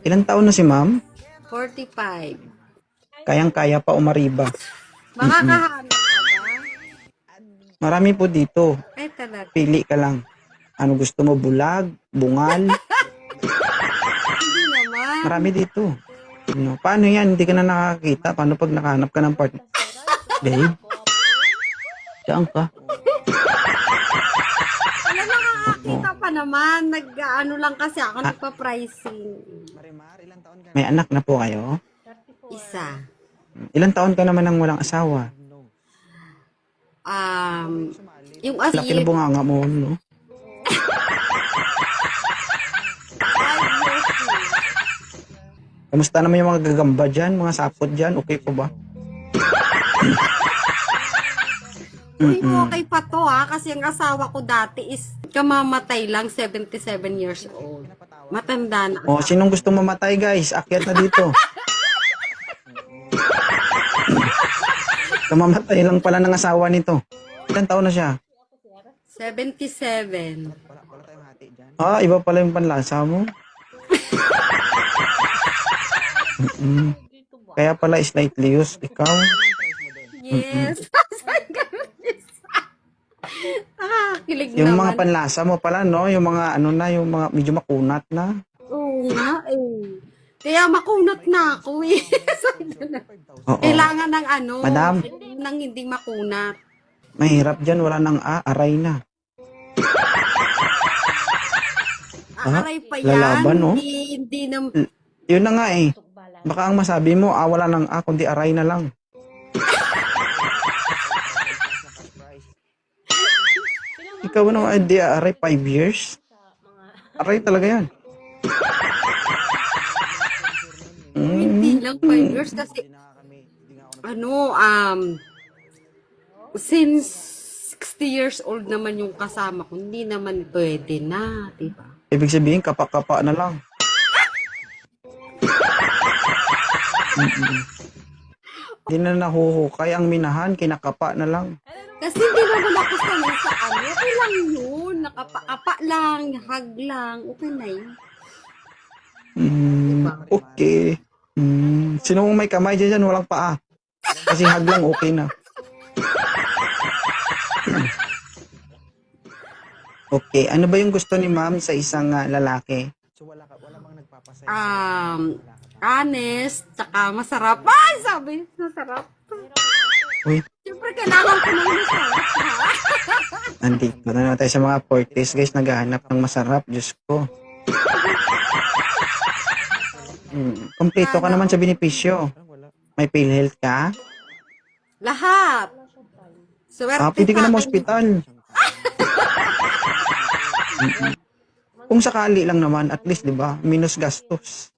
Ilang taon na si ma'am? 45. Kayang-kaya pa umariba. Makakahanap ka ba? Marami po dito. Ay, talaga. Pili ka lang. Ano gusto mo? Bulag? Bungal? Hindi naman. Marami dito. No, paano yan? Hindi ka na nakakita. Paano pag nakahanap ka ng partner? Babe? Saan ka? Wala nakakakita pa naman. Nag-ano lang kasi ako, nagpa-pricing. May anak na po kayo? Isa. Ilang taon ka naman nang walang asawa? Yung Laki na bunganga mo, no? 5 years na. Kamusta naman yung mga gagamba dyan? Mga sapot dyan? Okay po ba? Uy, okay pa to kasi ang asawa ko dati is kamamatay lang, 77 years old. Matanda na. O, sinong gusto mamatay, guys? Akyat na dito. Kamamatay lang pala ng asawa nito. Ilang taon na siya? 77. Ah, iba pala yung panlasa mo. Kaya pala slightly used. Ikaw? Yes. Kilig Yung naman. mga panlasa mo pala, no? Yung mga ano na, yung mga medyo makunat na. Oo nga eh. Kaya makunat na ako eh. Sabi ko na. Oo. Kailangan ng ano, Madam. ng hindi makunat. Mahirap dyan, wala nang aray na. Aray pa yan. lalaban, no? Hindi na, Yun na nga eh. Baka ang masabi mo, wala nang kundi aray na lang. Ikaw ano idea, aray 5 years? Aray talaga yan. hindi lang 5 years kasi, ano, since 60 years old naman yung kasama ko, hindi naman pwede na, diba? Ibig sabihin, kapa-kapa na lang. Hindi na nahuhukay ang minahan, kinakapa na lang. Kasi hindi naman ako sanay sa ano, okay lang yun, nakapa lang, hug lang, okay na yun. Okay. Sino mong may kamay dyan, walang paa. Kasi hag lang, okay na. Okay, ano ba yung gusto ni ma'am sa isang lalaki? Honest, tsaka masarap. Ay, sabi, masarap. Uy, Siyempre, kailangan ko ng masarap, ha? andito na naman tayo sa mga 40s, guys. Naghahanap ng masarap. Diyos ko. Kompleto ka naman sa benepisyo. May PhilHealth ka? Lahat. Swerte Pwede ka na sa akin. ma-hospital. Kung sakali lang naman, at least, di ba? Minus gastos.